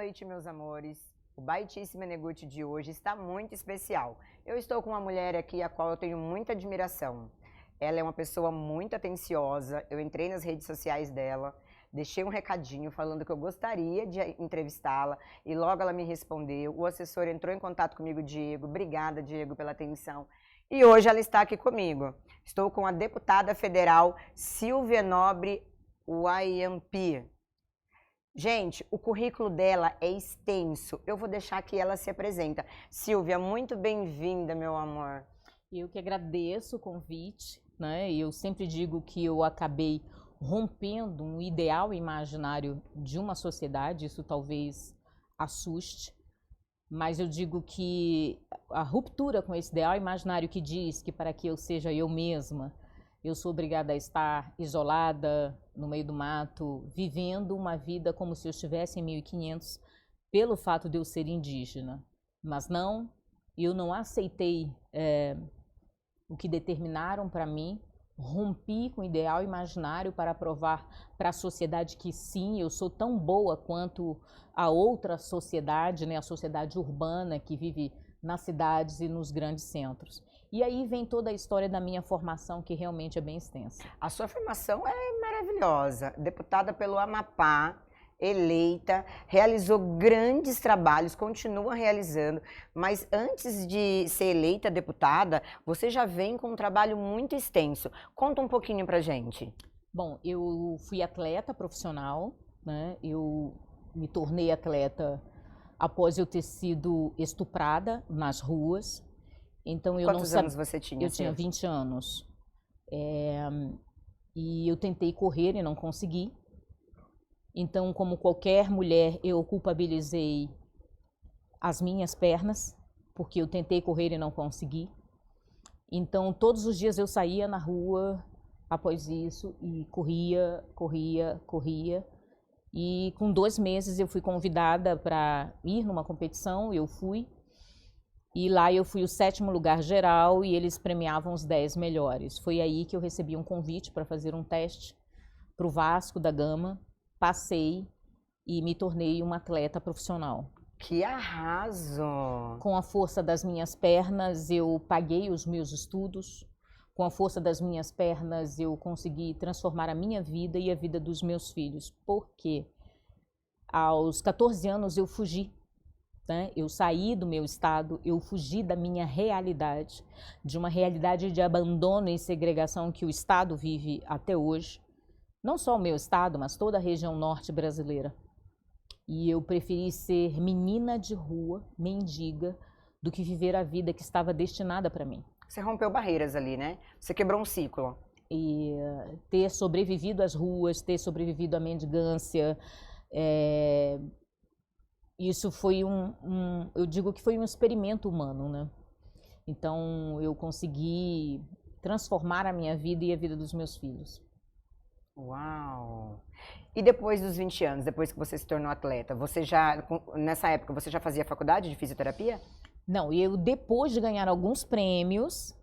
noite, meus amores. O Baitíssima Menegute de hoje está muito especial. Eu estou com uma mulher aqui a qual eu tenho muita admiração. Ela é uma pessoa muito atenciosa. Eu entrei nas redes sociais dela, deixei um recadinho falando que eu gostaria de entrevistá-la e logo ela me respondeu. O assessor entrou em contato comigo, Diego. Obrigada, Diego, pela atenção. E hoje ela está aqui comigo. Estou com a deputada federal Silvia Nobre Wayampi. Gente, o currículo dela é extenso. Eu vou deixar que ela se apresenta. Silvia, muito bem-vinda, meu amor. Eu que agradeço o convite, né? Eu sempre digo que eu acabei rompendo um ideal imaginário de uma sociedade, isso talvez assuste, mas eu digo que a ruptura com esse ideal imaginário que diz que para que eu seja eu mesma, eu sou obrigada a estar isolada, no meio do mato, vivendo uma vida como se eu estivesse em 1500, pelo fato de eu ser indígena. Mas não, eu não aceitei o que determinaram para mim, rompi com o ideal imaginário para provar para a sociedade que sim, eu sou tão boa quanto a outra sociedade, né, a sociedade urbana que vive nas cidades e nos grandes centros. E aí vem toda a história da minha formação, que realmente é bem extensa. A sua formação é maravilhosa. Deputada pelo Amapá, eleita, realizou grandes trabalhos, continua realizando, mas antes de ser eleita deputada, você já vem com um trabalho muito extenso. Conta um pouquinho pra gente. Bom, eu fui atleta profissional, né? Eu me tornei atleta após eu ter sido estuprada nas ruas. Então eu Quantos anos você tinha? Eu tinha 20 anos. E eu tentei correr e não consegui. Então, como qualquer mulher, eu culpabilizei as minhas pernas, porque eu tentei correr e não consegui. Então, todos os dias eu saía na rua após isso e corria. E com 2 meses eu fui convidada para ir numa competição, eu fui. E lá eu fui o 7º lugar geral e eles premiavam os 10 melhores. Foi aí que eu recebi um convite para fazer um teste para o Vasco da Gama. Passei e me tornei uma atleta profissional. Que arraso! Com a força das minhas pernas, eu paguei os meus estudos. Com a força das minhas pernas, eu consegui transformar a minha vida e a vida dos meus filhos. Porque aos 14 anos eu fugi. Né? Eu saí do meu estado, eu fugi da minha realidade, de uma realidade de abandono e segregação que o estado vive até hoje. Não só o meu estado, mas toda a região norte brasileira. E eu preferi ser menina de rua, mendiga, do que viver a vida que estava destinada para mim. Você rompeu barreiras ali, né? Você quebrou um ciclo. E ter sobrevivido às ruas, ter sobrevivido à mendigância, isso foi eu digo que foi um experimento humano, né? Então eu consegui transformar a minha vida e a vida dos meus filhos. Uau! E depois dos 20 anos, depois que você se tornou atleta, nessa época, você já fazia faculdade de fisioterapia? Não, eu depois de ganhar alguns prêmios,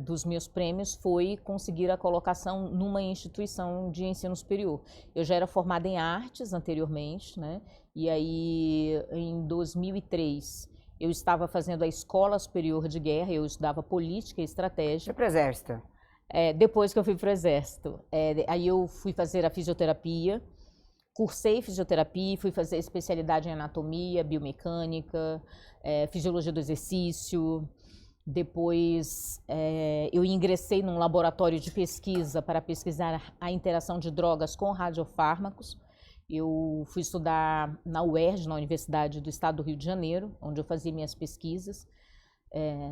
dos meus prêmios foi conseguir a colocação numa instituição de ensino superior. Eu já era formada em artes anteriormente, né? E aí, em 2003, eu estava fazendo a Escola Superior de Guerra, eu estudava política e estratégia. Foi para o Exército? Depois que eu fui para o Exército. Aí eu fui fazer a fisioterapia, cursei fisioterapia, fui fazer especialidade em anatomia, biomecânica, fisiologia do exercício. Depois eu ingressei num laboratório de pesquisa para pesquisar a interação de drogas com radiofármacos. Eu fui estudar na UERJ, na Universidade do Estado do Rio de Janeiro, onde eu fazia minhas pesquisas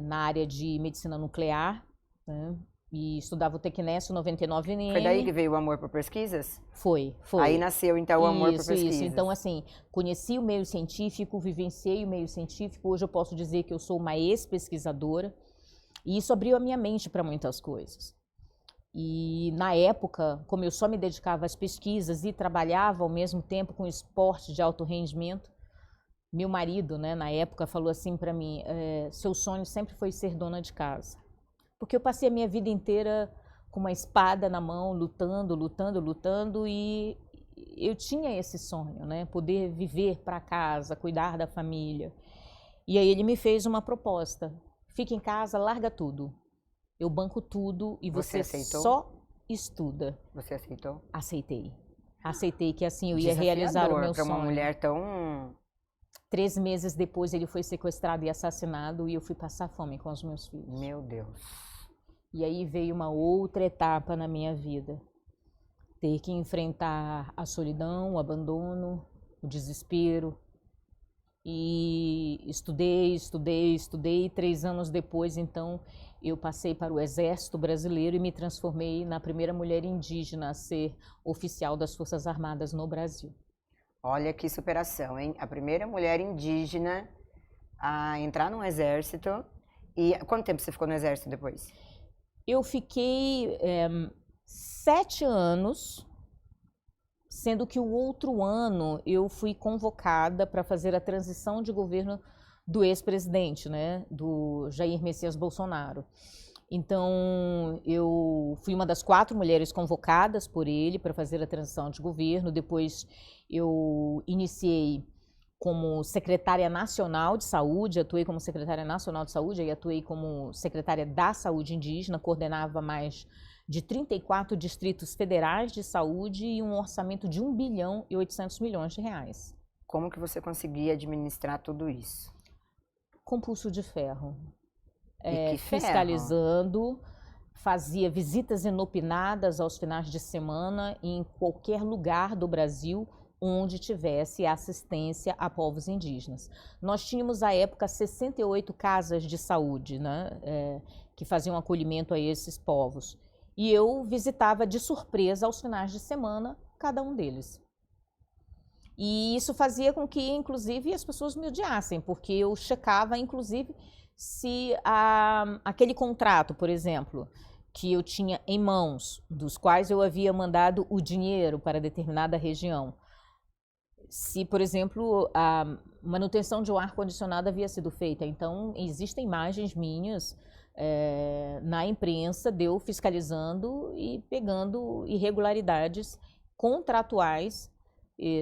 na área de medicina nuclear, né? E estudava o Tecnésio 99NM. Foi daí que veio o amor por pesquisas? Foi. Aí nasceu, então, o amor por pesquisas. Isso. Então, assim, conheci o meio científico, vivenciei o meio científico. Hoje eu posso dizer que eu sou uma ex-pesquisadora. E isso abriu a minha mente para muitas coisas. E, na época, como eu só me dedicava às pesquisas e trabalhava ao mesmo tempo com esporte de alto rendimento, meu marido, né, na época, falou assim para mim, seu sonho sempre foi ser dona de casa. Porque eu passei a minha vida inteira com uma espada na mão, lutando, e eu tinha esse sonho, né? Poder viver para casa, cuidar da família. E aí ele me fez uma proposta. Fica em casa, larga tudo. Eu banco tudo e você só estuda. Você aceitou? Aceitei. Aceitei que assim eu ia realizar o meu sonho. Para uma mulher tão... 3 meses depois ele foi sequestrado e assassinado e eu fui passar fome com os meus filhos. Meu Deus. E aí veio uma outra etapa na minha vida. Ter que enfrentar a solidão, o abandono, o desespero. E estudei. 3 anos depois, então, eu passei para o Exército Brasileiro e me transformei na primeira mulher indígena a ser oficial das Forças Armadas no Brasil. Olha que superação, hein? A primeira mulher indígena a entrar no Exército. E quanto tempo você ficou no Exército depois? Eu fiquei 7 anos, sendo que o outro ano eu fui convocada para fazer a transição de governo do ex-presidente, né, do Jair Messias Bolsonaro. Então, eu fui uma das 4 mulheres convocadas por ele para fazer a transição de governo. Depois, eu iniciei como secretária nacional de saúde, atuei como secretária nacional de saúde, aí atuei como secretária da saúde indígena, coordenava mais de 34 distritos federais de saúde e um orçamento de 1 bilhão e 800 milhões de reais. Como que você conseguia administrar tudo isso? Com pulso de ferro. Fiscalizando, fazia visitas inopinadas aos finais de semana em qualquer lugar do Brasil onde tivesse assistência a povos indígenas. Nós tínhamos, à época, 68 casas de saúde, né, que faziam acolhimento a esses povos. E eu visitava de surpresa aos finais de semana cada um deles. E isso fazia com que, inclusive, as pessoas me odiassem, porque eu checava, inclusive, se aquele contrato, por exemplo, que eu tinha em mãos, dos quais eu havia mandado o dinheiro para determinada região, se, por exemplo, a manutenção de um ar-condicionado havia sido feita. Então, existem imagens minhas na imprensa de eu fiscalizando e pegando irregularidades contratuais,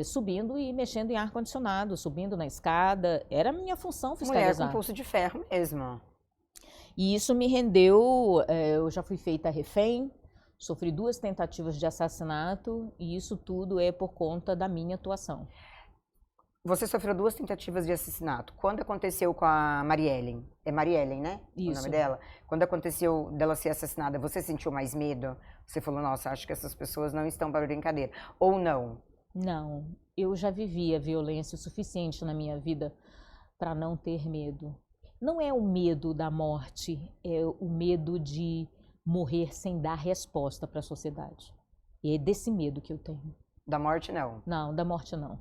subindo e mexendo em ar-condicionado, subindo na escada. Era a minha função fiscalizar. Mulher com pulso de ferro mesmo. E isso me rendeu, eu já fui feita refém, sofri 2 tentativas de assassinato e isso tudo é por conta da minha atuação. Você sofreu 2 tentativas de assassinato. Quando aconteceu com a Mariellen? É Mariellen, né? Isso. O nome dela? Quando aconteceu dela ser assassinada, você sentiu mais medo? Você falou, nossa, acho que essas pessoas não estão para brincadeira. Ou não? Não, eu já vivia violência o suficiente na minha vida para não ter medo. Não é o medo da morte, é o medo de morrer sem dar resposta para a sociedade. E é desse medo que eu tenho. Da morte, não? Não, da morte não.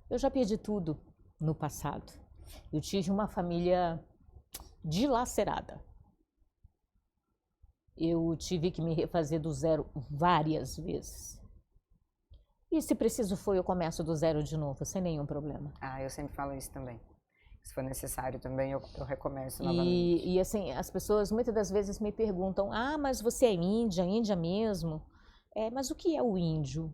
Eu já perdi tudo no passado. Eu tive uma família dilacerada. Eu tive que me refazer do zero várias vezes. E se preciso for, eu começo do zero de novo, sem nenhum problema. Ah, eu sempre falo isso também. Se for necessário também, eu recomeço novamente. E assim, as pessoas muitas das vezes me perguntam, mas você é índia mesmo? Mas o que é o índio?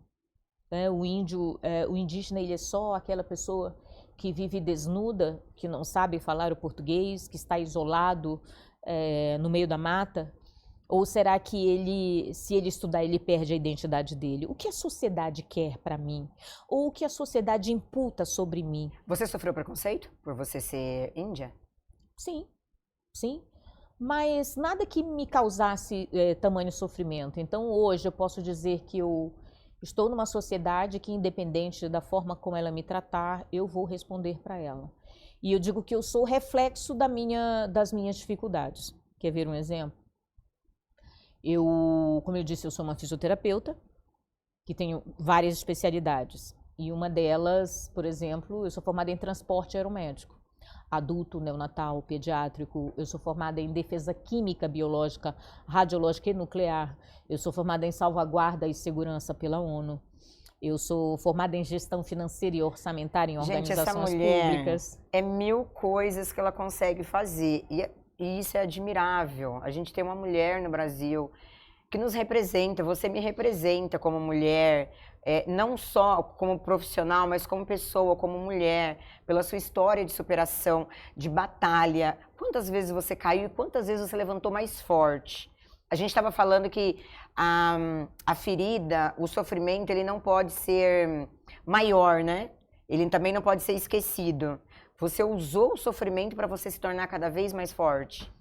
O indígena, ele é só aquela pessoa que vive desnuda, que não sabe falar o português, que está isolado no meio da mata? Ou será que se ele estudar, ele perde a identidade dele? O que a sociedade quer para mim? Ou o que a sociedade imputa sobre mim? Você sofreu preconceito por você ser índia? Sim, sim. Mas nada que me causasse tamanho sofrimento. Então, hoje, eu posso dizer que eu estou numa sociedade que, independente da forma como ela me tratar, eu vou responder para ela. E eu digo que eu sou reflexo das minhas dificuldades. Quer ver um exemplo? Como eu disse, eu sou uma fisioterapeuta, que tenho várias especialidades. E uma delas, por exemplo, eu sou formada em transporte aeromédico. Adulto, neonatal, pediátrico. Eu sou formada em defesa química, biológica, radiológica e nuclear. Eu sou formada em salvaguarda e segurança pela ONU. Eu sou formada em gestão financeira e orçamentária em organizações públicas. É 1000 coisas que ela consegue fazer. E isso é admirável. A gente tem uma mulher no Brasil que nos representa. Você me representa como mulher, não só como profissional, mas como pessoa, como mulher, pela sua história de superação, de batalha. Quantas vezes você caiu e quantas vezes você levantou mais forte? A gente estava falando que a ferida, o sofrimento, ele não pode ser maior, né? Ele também não pode ser esquecido. Você usou o sofrimento para você se tornar cada vez mais forte.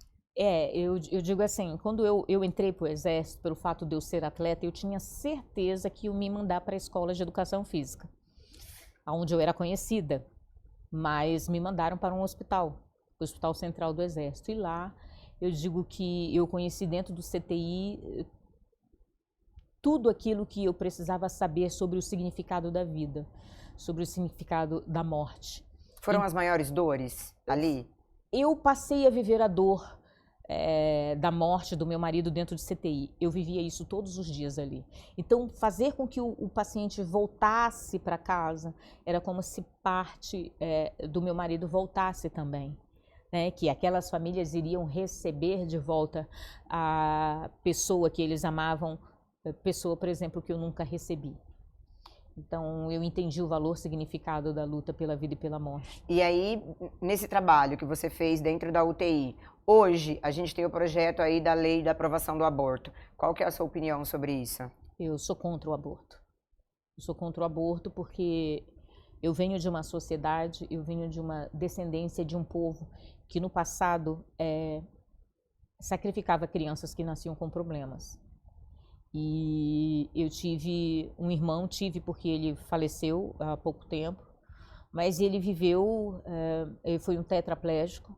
Eu digo assim, quando eu entrei para o Exército, pelo fato de eu ser atleta, eu tinha certeza que iam me mandar para a escola de educação física, onde eu era conhecida, mas me mandaram para um hospital, o Hospital Central do Exército, e lá eu digo que eu conheci dentro do CTI tudo aquilo que eu precisava saber sobre o significado da vida, sobre o significado da morte. Foram as maiores dores ali? Eu passei a viver a dor da morte do meu marido dentro de CTI. Eu vivia isso todos os dias ali. Então, fazer com que o paciente voltasse para casa era como se parte do meu marido voltasse também. Né? Que aquelas famílias iriam receber de volta a pessoa que eles amavam, pessoa, por exemplo, que eu nunca recebi. Então, eu entendi o valor, significado da luta pela vida e pela morte. E aí, nesse trabalho que você fez dentro da UTI, hoje a gente tem o projeto aí da lei da aprovação do aborto. Qual que é a sua opinião sobre isso? Eu sou contra o aborto. Eu sou contra o aborto porque eu venho de uma sociedade, eu venho de uma descendência de um povo que no passado sacrificava crianças que nasciam com problemas. E eu tive um irmão, porque ele faleceu há pouco tempo, mas ele viveu, ele foi um tetraplégico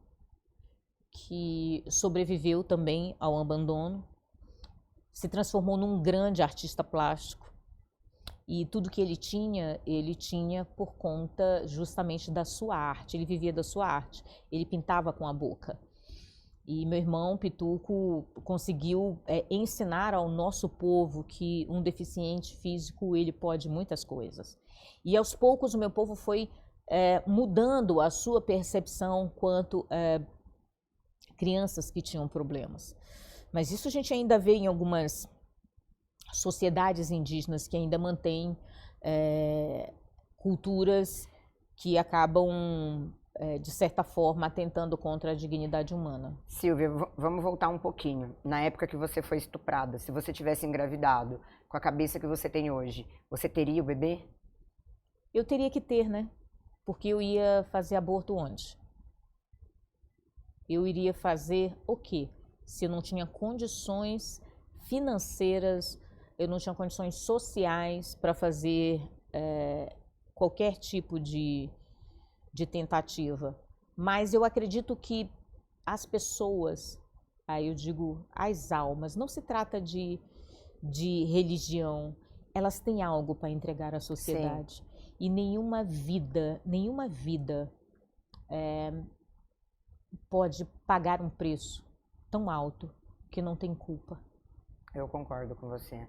que sobreviveu também ao abandono, se transformou num grande artista plástico e tudo que ele tinha por conta justamente da sua arte, ele vivia da sua arte, ele pintava com a boca. E meu irmão Pituco conseguiu ensinar ao nosso povo que um deficiente físico ele pode muitas coisas. E aos poucos o meu povo foi mudando a sua percepção quanto crianças que tinham problemas. Mas isso a gente ainda vê em algumas sociedades indígenas que ainda mantêm culturas que acabam de certa forma, atentando contra a dignidade humana. Silvia, vamos voltar um pouquinho. Na época que você foi estuprada, se você tivesse engravidado, com a cabeça que você tem hoje, você teria o bebê? Eu teria que ter, né? Porque eu ia fazer aborto onde? Eu iria fazer o quê? Se eu não tinha condições financeiras, eu não tinha condições sociais para fazer qualquer tipo de tentativa, mas eu acredito que as pessoas, aí eu digo as almas, não se trata de religião, elas têm algo para entregar à sociedade. Sim. E nenhuma vida pode pagar um preço tão alto que não tem culpa. Eu concordo com você.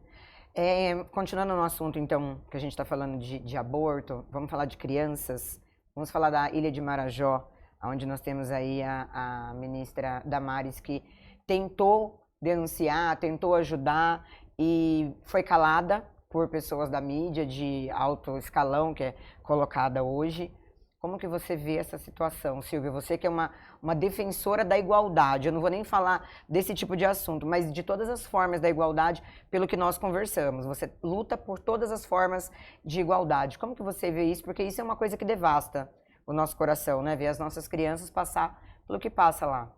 Continuando no assunto, então, que a gente está falando de aborto, vamos falar de crianças. Vamos falar da Ilha de Marajó, onde nós temos aí a ministra Damares, que tentou denunciar, tentou ajudar e foi calada por pessoas da mídia de alto escalão, que é colocada hoje. Como que você vê essa situação, Silvia? Você que é uma defensora da igualdade, eu não vou nem falar desse tipo de assunto, mas de todas as formas da igualdade, pelo que nós conversamos. Você luta por todas as formas de igualdade. Como que você vê isso? Porque isso é uma coisa que devasta o nosso coração, né? Ver as nossas crianças passar pelo que passa lá.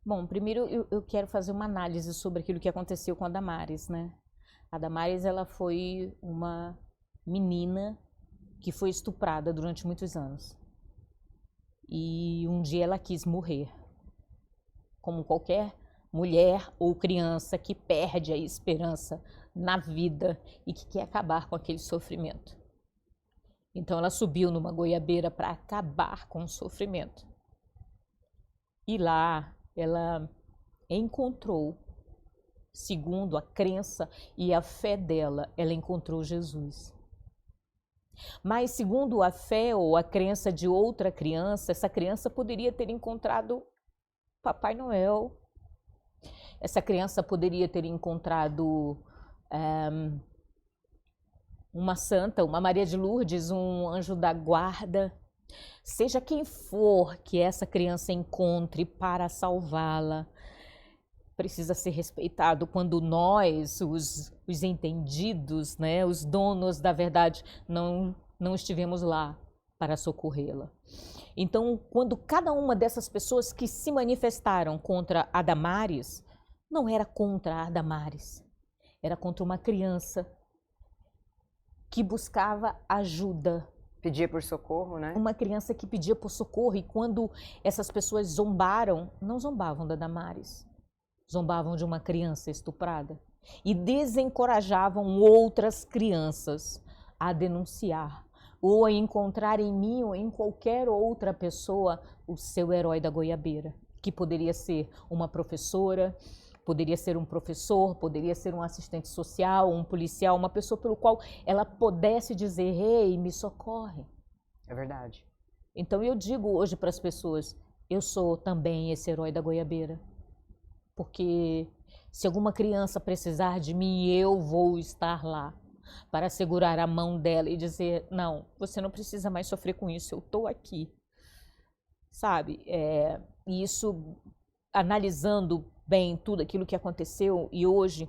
Bom, primeiro eu quero fazer uma análise sobre aquilo que aconteceu com a Damares, né? A Damares, ela foi uma menina que foi estuprada durante muitos anos. E um dia ela quis morrer. Como qualquer mulher ou criança que perde a esperança na vida e que quer acabar com aquele sofrimento. Então ela subiu numa goiabeira para acabar com o sofrimento. E lá ela encontrou, segundo a crença e a fé dela, ela encontrou Jesus. Mas segundo a fé ou a crença de outra criança, essa criança poderia ter encontrado Papai Noel. Essa criança poderia ter encontrado uma santa, uma Maria de Lourdes, um anjo da guarda. Seja quem for que essa criança encontre para salvá-la, precisa ser respeitado quando nós, os entendidos, né, os donos da verdade, não estivemos lá para socorrê-la. Então, quando cada uma dessas pessoas que se manifestaram contra a Damares, não era contra a Damares, era contra uma criança que buscava ajuda. Pedia por socorro, né? Uma criança que pedia por socorro, e quando essas pessoas zombaram, não zombavam da Damares, zombavam de uma criança estuprada e desencorajavam outras crianças a denunciar ou a encontrar em mim ou em qualquer outra pessoa o seu herói da goiabeira, que poderia ser uma professora, poderia ser um professor, poderia ser um assistente social, um policial, uma pessoa pelo qual ela pudesse dizer: ei, me socorre. É verdade. Então eu digo hoje para as pessoas, eu sou também esse herói da goiabeira. Porque se alguma criança precisar de mim, eu vou estar lá para segurar a mão dela e dizer: não, você não precisa mais sofrer com isso, eu estou aqui. Sabe? E isso, analisando bem tudo aquilo que aconteceu, e hoje,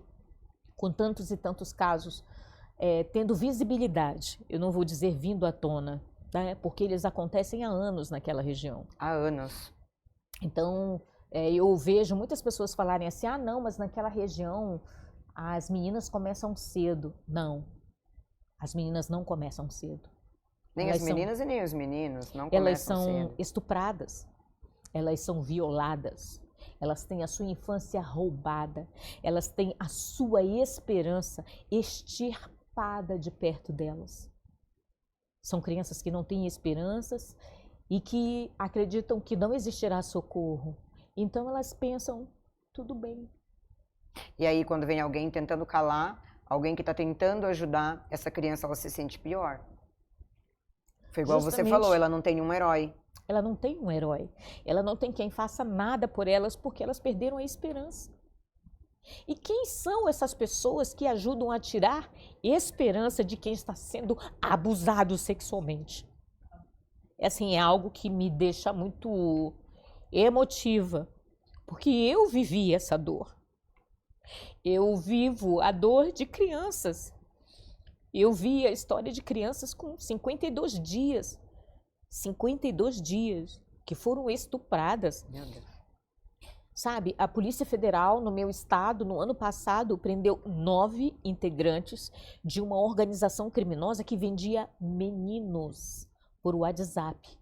com tantos e tantos casos, tendo visibilidade, eu não vou dizer vindo à tona, né? Porque eles acontecem há anos naquela região. Há anos. Então, eu vejo muitas pessoas falarem assim: ah, não, mas naquela região as meninas começam cedo. Não, as meninas não começam cedo. Nem as meninas e nem os meninos não começam cedo. Elas são estupradas, elas são violadas, elas têm a sua infância roubada, elas têm a sua esperança extirpada de perto delas. São crianças que não têm esperanças e que acreditam que não existirá socorro. Então elas pensam: tudo bem. E aí quando vem alguém tentando calar, alguém que está tentando ajudar, essa criança ela se sente pior. Foi igual você falou, ela não tem um herói. Ela não tem um herói. Ela não tem quem faça nada por elas porque elas perderam a esperança. E quem são essas pessoas que ajudam a tirar esperança de quem está sendo abusado sexualmente? Assim, é algo que me deixa muito emotiva, porque eu vivi essa dor. Eu vivo a dor de crianças. Eu vi a história de crianças com 52 dias que foram estupradas. Meu Deus. Sabe, a Polícia Federal no meu estado, no ano passado, prendeu 9 integrantes de uma organização criminosa que vendia meninos por WhatsApp.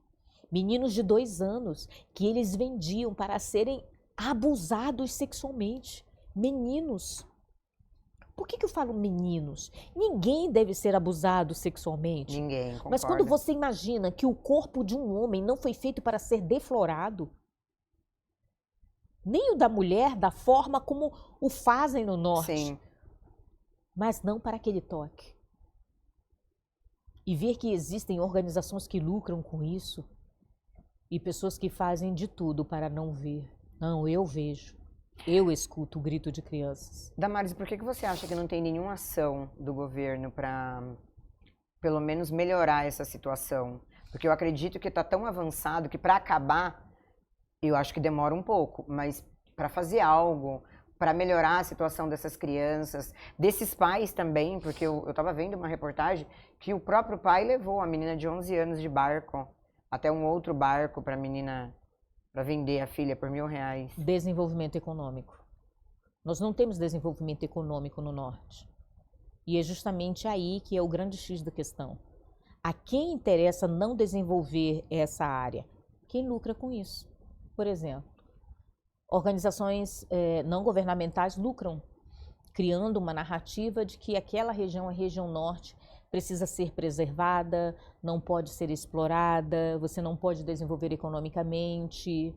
Meninos de 2 anos que eles vendiam para serem abusados sexualmente. Meninos. Por que eu falo meninos? Ninguém deve ser abusado sexualmente. Ninguém, concordo. Mas quando você imagina que o corpo de um homem não foi feito para ser deflorado, nem o da mulher, da forma como o fazem no norte, sim, mas não para aquele toque. E ver que existem organizações que lucram com isso e pessoas que fazem de tudo para não ver. Não, eu vejo. Eu escuto o grito de crianças. Damares, por que você acha que não tem nenhuma ação do governo para, pelo menos, melhorar essa situação? Porque eu acredito que está tão avançado que para acabar, eu acho que demora um pouco, mas para fazer algo, para melhorar a situação dessas crianças, desses pais também, porque eu estava vendo uma reportagem que o próprio pai levou a menina de 11 anos de barco até um outro barco para a menina, para vender a filha por R$1.000. Desenvolvimento econômico. Nós não temos desenvolvimento econômico no norte. E é justamente aí que é o grande X da questão. A quem interessa não desenvolver essa área? Quem lucra com isso? Por exemplo, organizações não governamentais lucram, criando uma narrativa de que aquela região, a região norte, precisa ser preservada, não pode ser explorada, você não pode desenvolver economicamente,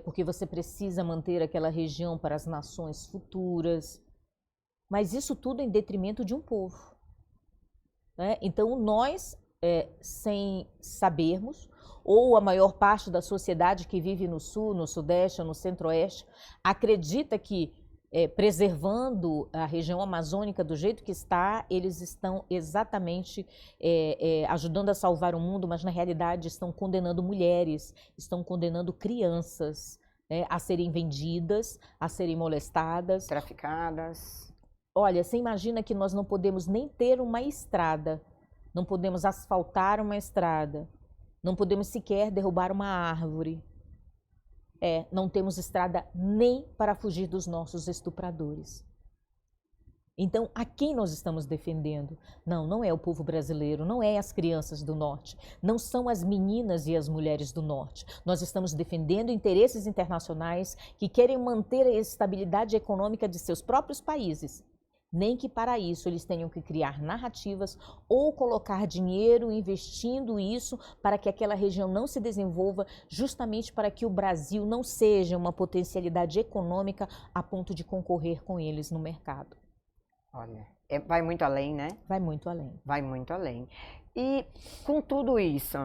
porque você precisa manter aquela região para as nações futuras. Mas isso tudo em detrimento de um povo. Né? Então, nós, sem sabermos, ou a maior parte da sociedade que vive no sul, no sudeste ou no centro-oeste, acredita que preservando a região amazônica do jeito que está, eles estão exatamente ajudando a salvar o mundo, mas na realidade estão condenando mulheres, estão condenando crianças, né, a serem vendidas, a serem molestadas. Traficadas. Olha, você imagina que nós não podemos nem ter uma estrada, não podemos asfaltar uma estrada, não podemos sequer derrubar uma árvore. Não temos estrada nem para fugir dos nossos estupradores. Então, a quem nós estamos defendendo? Não, não é o povo brasileiro, não é as crianças do Norte, não são as meninas e as mulheres do Norte. Nós estamos defendendo interesses internacionais que querem manter a estabilidade econômica de seus próprios países. Nem que para isso eles tenham que criar narrativas ou colocar dinheiro investindo isso para que aquela região não se desenvolva, justamente para que o Brasil não seja uma potencialidade econômica a ponto de concorrer com eles no mercado. Olha, vai muito além, né? Vai muito além. Vai muito além. E com tudo isso,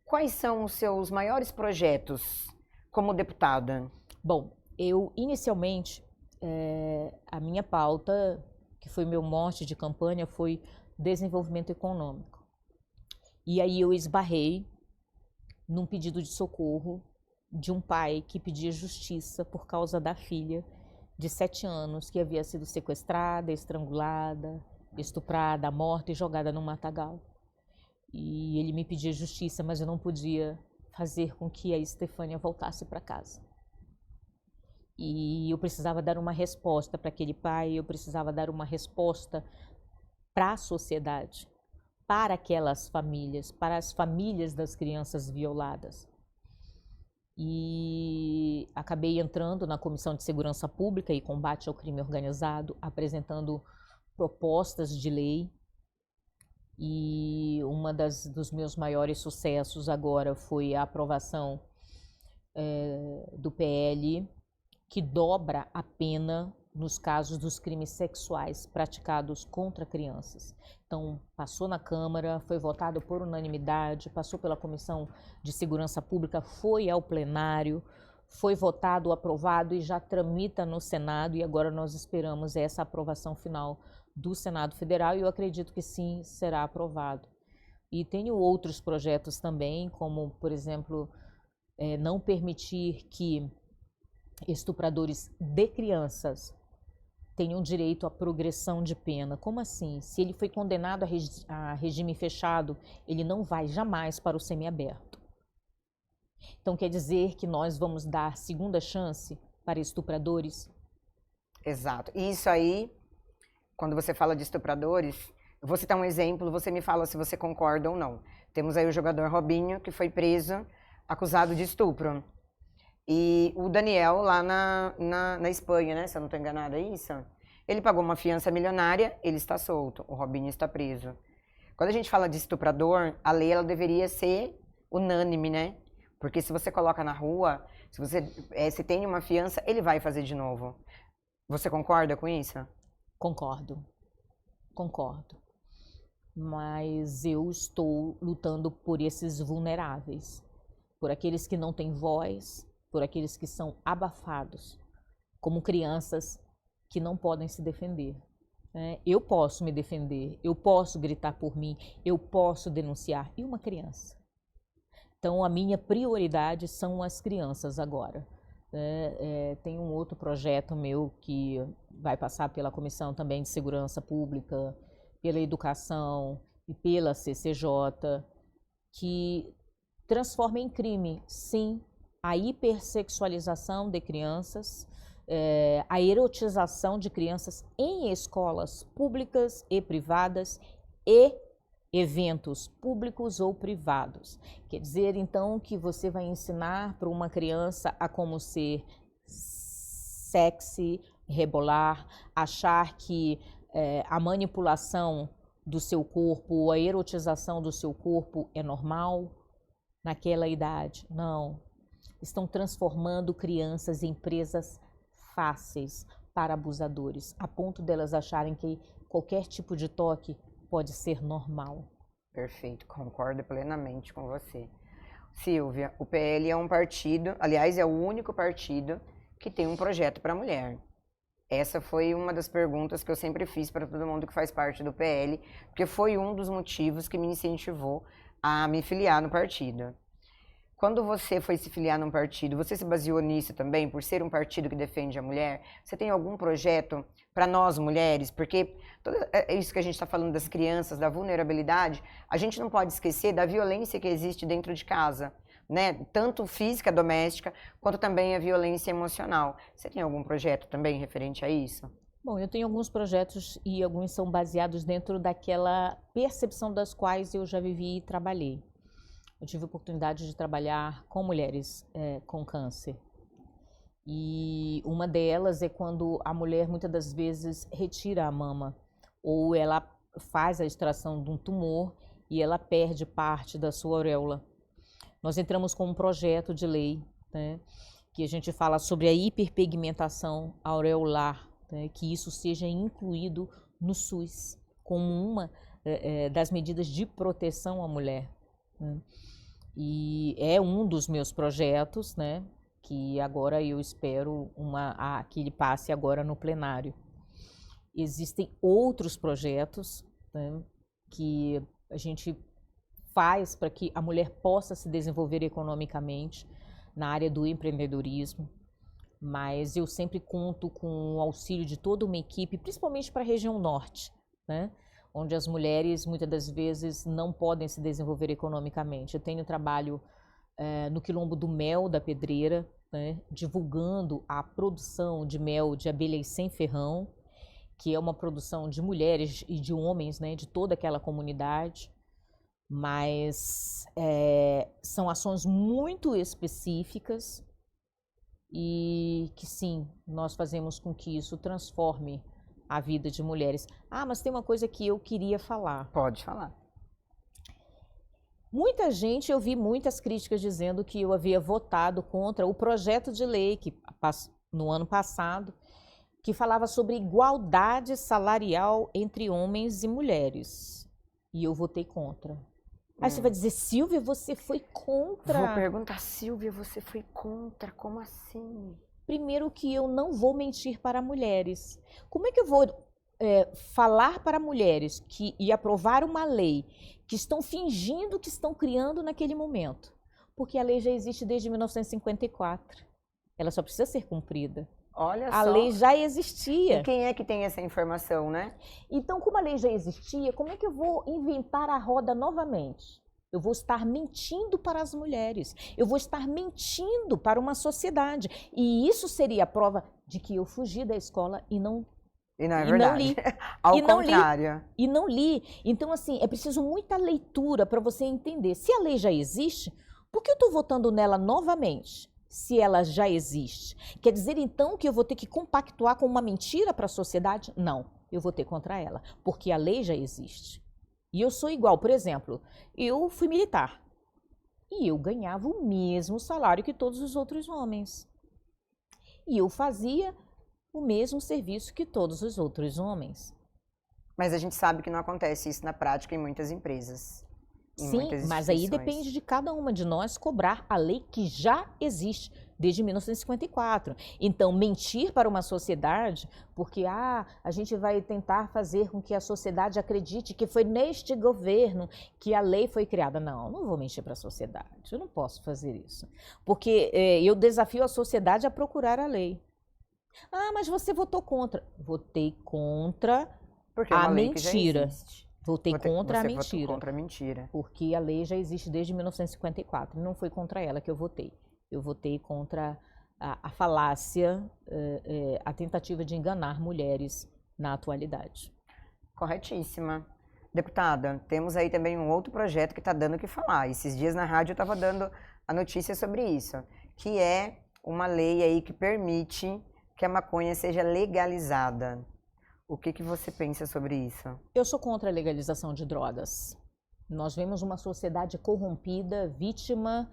quais são os seus maiores projetos como deputada? Bom, eu inicialmente, a minha pauta, que foi meu mote de campanha, foi desenvolvimento econômico. E aí eu esbarrei num pedido de socorro de um pai que pedia justiça por causa da filha de 7 anos que havia sido sequestrada, estrangulada, estuprada, morta e jogada no matagal. E ele me pedia justiça, mas eu não podia fazer com que a Estefânia voltasse para casa. E eu precisava dar uma resposta para aquele pai, eu precisava dar uma resposta para a sociedade, para aquelas famílias, para as famílias das crianças violadas. E acabei entrando na Comissão de Segurança Pública e Combate ao Crime Organizado, apresentando propostas de lei. E dos meus maiores sucessos agora foi a aprovação do PL, que dobra a pena nos casos dos crimes sexuais praticados contra crianças. Então, passou na Câmara, foi votado por unanimidade, passou pela Comissão de Segurança Pública, foi ao plenário, foi votado, aprovado e já tramita no Senado, e agora nós esperamos essa aprovação final do Senado Federal e eu acredito que sim, será aprovado. E tenho outros projetos também, como, por exemplo, não permitir que estupradores de crianças tenham direito à progressão de pena. Como assim? Se ele foi condenado a regime fechado, ele não vai jamais para o semiaberto. Então quer dizer que nós vamos dar segunda chance para estupradores? Exato. E isso aí, quando você fala de estupradores, eu vou citar um exemplo, você me fala se você concorda ou não. Temos aí o jogador Robinho, que foi preso, acusado de estupro. E o Daniel, lá na Espanha, né? Se eu não estou enganada, é isso? Ele pagou uma fiança milionária, ele está solto. O Robinho está preso. Quando a gente fala de estuprador, a lei ela deveria ser unânime, né? Porque se você coloca na rua, se tem uma fiança, ele vai fazer de novo. Você concorda com isso? Concordo. Mas eu estou lutando por esses vulneráveis, por aqueles que não têm voz, por aqueles que são abafados, como crianças que não podem se defender. Eu posso me defender, eu posso gritar por mim, eu posso denunciar. E uma criança? Então, a minha prioridade são as crianças agora. Tem um outro projeto meu que vai passar pela Comissão também de Segurança Pública, pela Educação e pela CCJ, que transforma em crime, sim, a hipersexualização de crianças, a erotização de crianças em escolas públicas e privadas e eventos públicos ou privados. Quer dizer, então, que você vai ensinar para uma criança a como ser sexy, rebolar, achar que a manipulação do seu corpo, a erotização do seu corpo é normal naquela idade. Não. Estão transformando crianças em presas fáceis para abusadores, a ponto delas acharem que qualquer tipo de toque pode ser normal. Perfeito, concordo plenamente com você. Silvia, o PL é um partido, aliás, é o único partido que tem um projeto para a mulher. Essa foi uma das perguntas que eu sempre fiz para todo mundo que faz parte do PL, porque foi um dos motivos que me incentivou a me filiar no partido. Quando você foi se filiar num partido, você se baseou nisso também, por ser um partido que defende a mulher? Você tem algum projeto para nós mulheres? Porque é isso que a gente está falando das crianças, da vulnerabilidade, a gente não pode esquecer da violência que existe dentro de casa, né? Tanto física, doméstica, quanto também a violência emocional. Você tem algum projeto também referente a isso? Bom, eu tenho alguns projetos e alguns são baseados dentro daquela percepção das quais eu já vivi e trabalhei. Eu tive a oportunidade de trabalhar com mulheres com câncer. E uma delas é quando a mulher muitas das vezes retira a mama ou ela faz a extração de um tumor e ela perde parte da sua auréola. Nós entramos com um projeto de lei, né, que a gente fala sobre a hiperpigmentação aureolar, né, que isso seja incluído no SUS como uma das medidas de proteção à mulher, né? E é um dos meus projetos, né, que agora eu espero que ele passe agora no plenário. Existem outros projetos, né, que a gente faz para que a mulher possa se desenvolver economicamente na área do empreendedorismo, mas eu sempre conto com o auxílio de toda uma equipe, principalmente para a região norte, né, onde as mulheres muitas das vezes não podem se desenvolver economicamente. Eu tenho trabalho no Quilombo do Mel da Pedreira, né, divulgando a produção de mel de abelhas sem ferrão, que é uma produção de mulheres e de homens, né, de toda aquela comunidade, mas são ações muito específicas e que sim, nós fazemos com que isso transforme a vida de mulheres. Ah, mas tem uma coisa que eu queria falar. Pode falar. Muita gente, eu vi muitas críticas dizendo que eu havia votado contra o projeto de lei que no ano passado, que falava sobre igualdade salarial entre homens e mulheres. E eu votei contra. Aí você vai dizer, Silvia, você foi contra? Vou perguntar, Silvia, você foi contra? Como assim? Primeiro que eu não vou mentir para mulheres. Como é que eu vou falar para mulheres e aprovar uma lei que estão fingindo que estão criando naquele momento? Porque a lei já existe desde 1954. Ela só precisa ser cumprida. Olha só. A lei já existia. E quem é que tem essa informação, né? Então, como a lei já existia, como é que eu vou inventar a roda novamente? Eu vou estar mentindo para as mulheres. Eu vou estar mentindo para uma sociedade. E isso seria a prova de que eu fugi da escola e não é verdade. Não li. Ao contrário. E não li. Então, assim, é preciso muita leitura para você entender. Se a lei já existe, por que eu estou votando nela novamente? Se ela já existe. Quer dizer, então, que eu vou ter que compactuar com uma mentira para a sociedade? Não, eu votei contra ela, porque a lei já existe. E eu sou igual, por exemplo, eu fui militar e eu ganhava o mesmo salário que todos os outros homens. E eu fazia o mesmo serviço que todos os outros homens. Mas a gente sabe que não acontece isso na prática em muitas empresas. Sim, mas aí depende de cada uma de nós cobrar a lei que já existe desde 1954. Então, mentir para uma sociedade, porque a gente vai tentar fazer com que a sociedade acredite que foi neste governo que a lei foi criada. Não vou mentir para a sociedade, eu não posso fazer isso. Porque eu desafio a sociedade a procurar a lei. Ah, mas você votou contra. Votei contra porque a mentira. Votei contra a mentira. Você votou contra a mentira. Porque a lei já existe desde 1954. Não foi contra ela que eu votei. Eu votei contra a falácia, a tentativa de enganar mulheres na atualidade. Corretíssima. Deputada, temos aí também um outro projeto que está dando o que falar. Esses dias na rádio eu estava dando a notícia sobre isso, que é uma lei aí que permite que a maconha seja legalizada. O que você pensa sobre isso? Eu sou contra a legalização de drogas. Nós vemos uma sociedade corrompida, vítima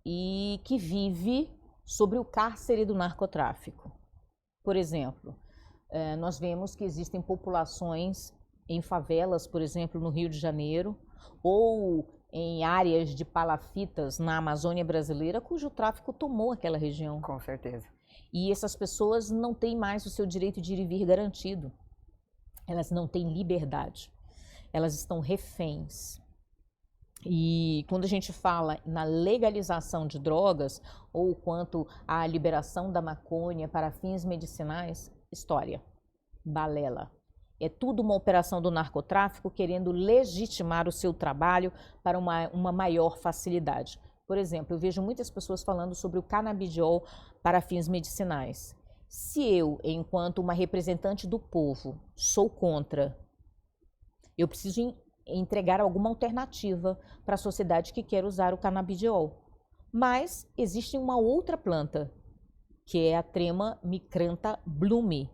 e que vive sobre o cárcere do narcotráfico. Por exemplo, nós vemos que existem populações em favelas, por exemplo, no Rio de Janeiro, ou em áreas de palafitas na Amazônia brasileira, cujo tráfico tomou aquela região. Com certeza. E essas pessoas não têm mais o seu direito de ir e vir garantido. Elas não têm liberdade. Elas estão reféns. E quando a gente fala na legalização de drogas ou quanto à liberação da maconha para fins medicinais, história, balela. É tudo uma operação do narcotráfico querendo legitimar o seu trabalho para uma maior facilidade. Por exemplo, eu vejo muitas pessoas falando sobre o canabidiol para fins medicinais. Se eu, enquanto uma representante do povo, sou contra, eu preciso entregar alguma alternativa para a sociedade que quer usar o canabidiol. Mas existe uma outra planta, que é a Trema micrantha blumi,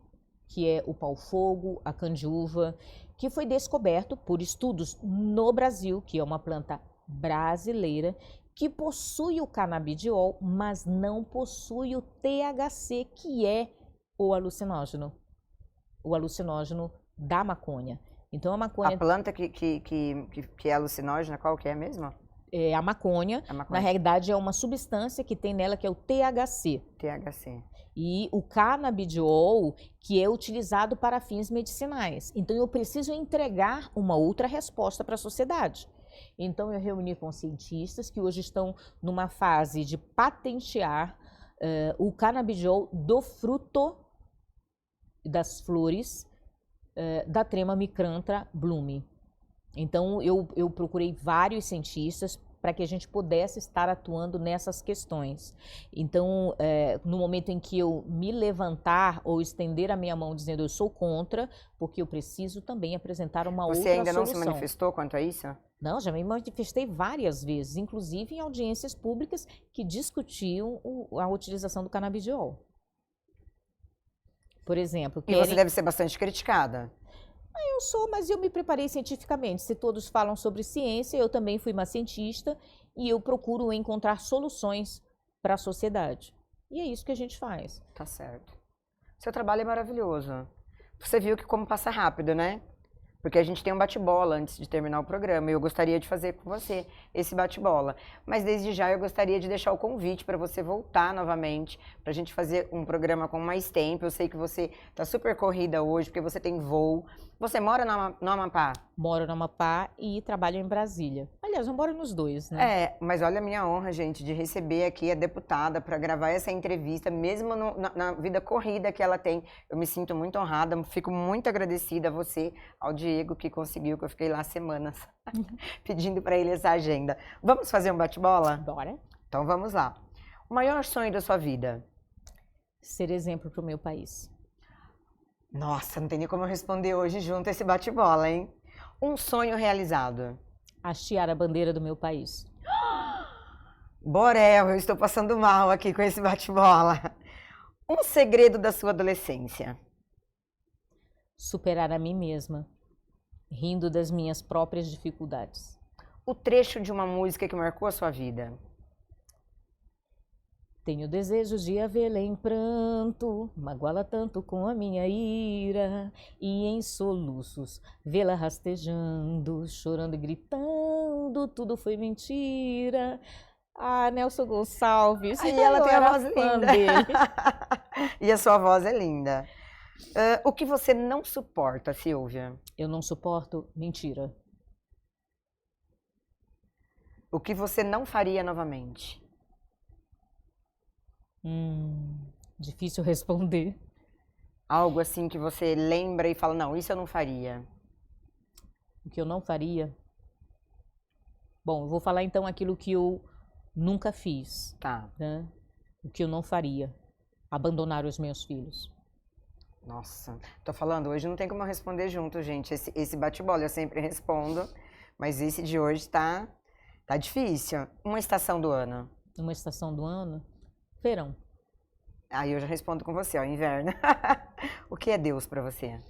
que é o pau-fogo, a candiúva, que foi descoberto por estudos no Brasil, que é uma planta brasileira, que possui o canabidiol, mas não possui o THC, que é o alucinógeno da maconha. Então a maconha... A planta que é alucinógena, qual que é mesmo? É a maconha. Na realidade é uma substância que tem nela que é o THC. THC. E o canabidiol, que é utilizado para fins medicinais. Então eu preciso entregar uma outra resposta para a sociedade. Então eu reuni com cientistas que hoje estão numa fase de patentear o canabidiol do fruto das flores da Trema micrantha blumi. Então eu procurei vários cientistas para que a gente pudesse estar atuando nessas questões. Então, no momento em que eu me levantar ou estender a minha mão dizendo eu sou contra, porque eu preciso também apresentar uma outra solução. Você ainda não se manifestou quanto a isso? Não, já me manifestei várias vezes, inclusive em audiências públicas que discutiam a utilização do canabidiol. Por exemplo... E você deve ser bastante criticada. Eu sou, mas eu me preparei cientificamente. Se todos falam sobre ciência, eu também fui uma cientista e eu procuro encontrar soluções para a sociedade. E é isso que a gente faz. Tá certo. Seu trabalho é maravilhoso. Você viu que como passa rápido, né? Porque a gente tem um bate-bola antes de terminar o programa e eu gostaria de fazer com você esse bate-bola. Mas desde já eu gostaria de deixar o convite para você voltar novamente, para a gente fazer um programa com mais tempo. Eu sei que você está super corrida hoje, porque você tem voo. Você mora no Amapá? Moro no Amapá e trabalho em Brasília. Aliás, eu moro nos dois, né? Mas olha a minha honra, gente, de receber aqui a deputada para gravar essa entrevista, mesmo na vida corrida que ela tem. Eu me sinto muito honrada, fico muito agradecida a você, ao Diego, que conseguiu, que eu fiquei lá semanas pedindo para ele essa agenda. Vamos fazer um bate-bola? Bora. Então vamos lá. O maior sonho da sua vida? Ser exemplo para o meu país. Nossa, não tem nem como eu responder hoje junto esse bate-bola, hein? Um sonho realizado? Hastear a bandeira do meu país. Borel, eu estou passando mal aqui com esse bate-bola. Um segredo da sua adolescência? Superar a mim mesma, rindo das minhas próprias dificuldades. O trecho de uma música que marcou a sua vida? Tenho desejos de a vê-la em pranto, magoá-la tanto com a minha ira, e em soluços vê-la rastejando, chorando e gritando, tudo foi mentira. Ah, Nelson Gonçalves, e ela tem a voz linda. Dele. E a sua voz é linda. O que você não suporta, Silvia? Eu não suporto mentira. O que você não faria novamente? Difícil responder. Algo assim que você lembra e fala, não, isso eu não faria. O que eu não faria? Bom, eu vou falar então aquilo que eu nunca fiz. Tá. Né? O que eu não faria? Abandonar os meus filhos. Nossa, tô falando, hoje não tem como eu responder junto, gente. Esse bate-bola eu sempre respondo, mas esse de hoje tá difícil. Uma estação do ano? Uma estação do ano? Verão. Aí eu já respondo com você, ó, inverno. O que é Deus para você?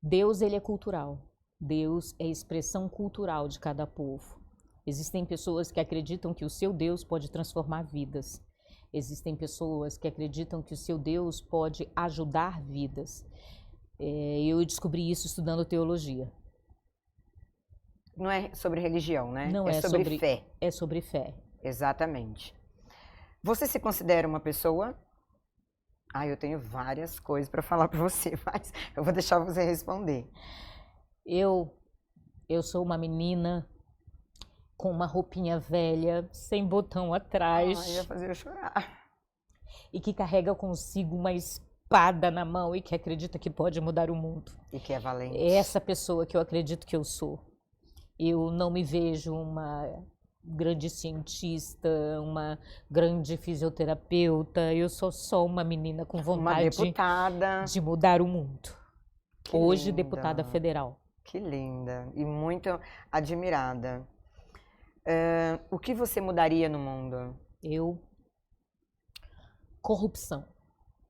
Deus, ele é cultural. Deus é expressão cultural de cada povo. Existem pessoas que acreditam que o seu Deus pode transformar vidas. Existem pessoas que acreditam que o seu Deus pode ajudar vidas. Eu descobri isso estudando teologia. Não é sobre religião, né? Não é sobre fé. É sobre fé. Exatamente. Você se considera uma pessoa... eu tenho várias coisas para falar para você, mas eu vou deixar você responder. Eu sou uma menina com uma roupinha velha, sem botão atrás. Ia fazer eu chorar. E que carrega consigo uma espada na mão e que acredita que pode mudar o mundo. E que é valente. É essa pessoa que eu acredito que eu sou. Eu não me vejo uma grande cientista, uma grande fisioterapeuta. Eu sou só uma menina com vontade de mudar o mundo. Hoje, deputada federal. Que linda e muito admirada. O que você mudaria no mundo? Corrupção.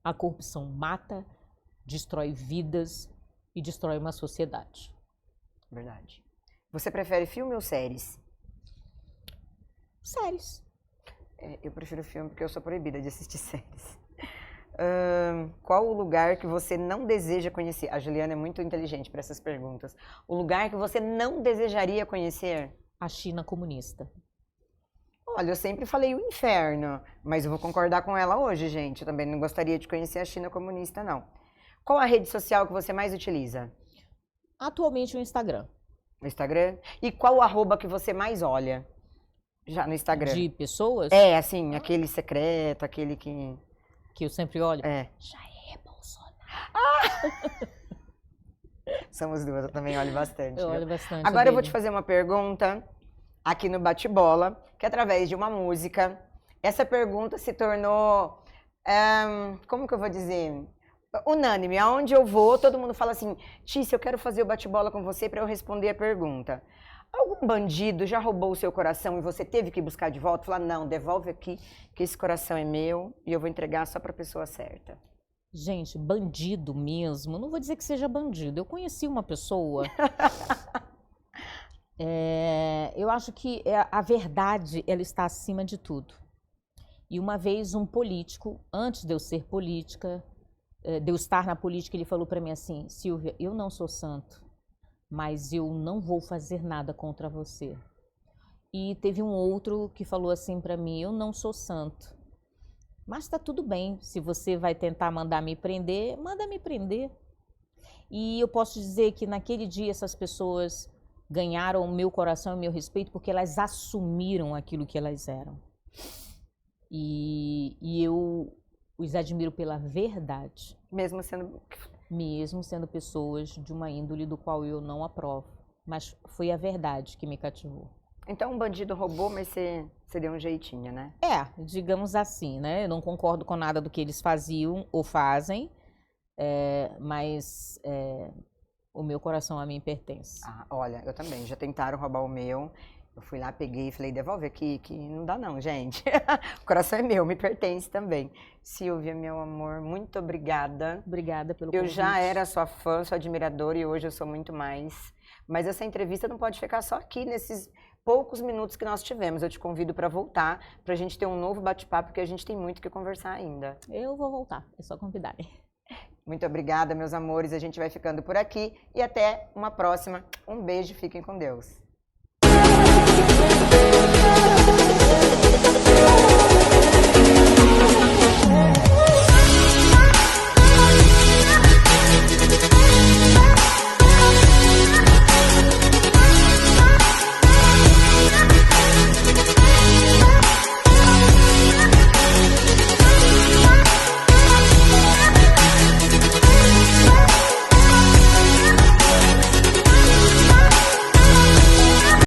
A corrupção mata, destrói vidas e destrói uma sociedade. Verdade. Você prefere filme ou séries? Séries. Eu prefiro filme porque eu sou proibida de assistir séries. Qual o lugar que você não deseja conhecer? A Juliana é muito inteligente para essas perguntas. O lugar que você não desejaria conhecer? A China comunista. Olha, eu sempre falei o inferno, mas eu vou concordar com ela hoje, gente. Eu também não gostaria de conhecer a China comunista, não. Qual a rede social que você mais utiliza? Atualmente o Instagram. O Instagram? E qual o arroba que você mais olha? Já no Instagram. De pessoas? Assim, aquele secreto, aquele que... Que eu sempre olho? Jair Bolsonaro. Somos duas, eu também olho bastante. Eu olho bastante. Agora eu vou te fazer uma pergunta aqui no Bate-Bola, que através de uma música, essa pergunta se tornou, como que eu vou dizer, unânime. Aonde eu vou, todo mundo fala assim, Tícia, eu quero fazer o Bate-Bola com você para eu responder a pergunta. Algum bandido já roubou o seu coração e você teve que buscar de volta? Falar, não, devolve aqui, que esse coração é meu e eu vou entregar só para a pessoa certa. Gente, bandido mesmo, não vou dizer que seja bandido. Eu conheci uma pessoa... eu acho que a verdade, ela está acima de tudo. E uma vez um político, antes de eu ser política, de eu estar na política, ele falou para mim assim, Silvia, eu não sou santo, mas eu não vou fazer nada contra você. E teve um outro que falou assim para mim, eu não sou santo, mas tá tudo bem, se você vai tentar mandar me prender, manda me prender. E eu posso dizer que naquele dia essas pessoas ganharam o meu coração e o meu respeito porque elas assumiram aquilo que elas eram. E eu os admiro pela verdade. Mesmo sendo pessoas de uma índole do qual eu não aprovo. Mas foi a verdade que me cativou. Então um bandido roubou, mas você deu um jeitinho, né? Digamos assim, né? Eu não concordo com nada do que eles faziam ou fazem, mas o meu coração a mim pertence. Olha, eu também. Já tentaram roubar o meu. Eu fui lá, peguei e falei, devolve aqui, que não dá não, gente. O coração é meu, me pertence também. Silvia, meu amor, muito obrigada. Obrigada pelo convite. Eu já era sua fã, sua admiradora e hoje eu sou muito mais. Mas essa entrevista não pode ficar só aqui, nesses poucos minutos que nós tivemos. Eu te convido para voltar, para a gente ter um novo bate-papo, porque a gente tem muito o que conversar ainda. Eu vou voltar, é só convidarem. Muito obrigada, meus amores. A gente vai ficando por aqui e até uma próxima. Um beijo, fiquem com Deus.